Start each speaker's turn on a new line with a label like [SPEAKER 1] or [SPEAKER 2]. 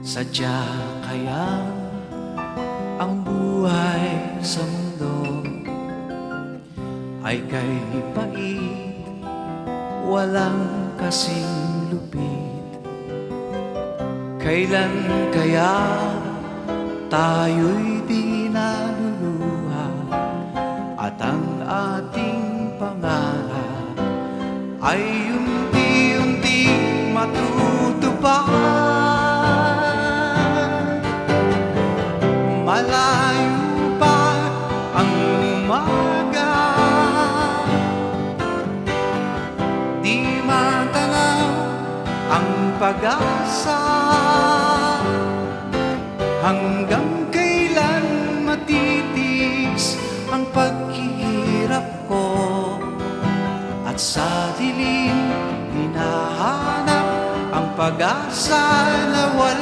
[SPEAKER 1] Sadya kaya ang buhay sa mundo ay kay pait, walang kasing lupit. Kailan kaya tayo'y di naluluha at ang ating pangarap ay unti-unti matutupad? Malayo pa ang umaga, di matanaw ang pag-asa. Hanggang kailan matitiis ang paghihirap ko, at sa dilim hinahanap ang pag-asa na wala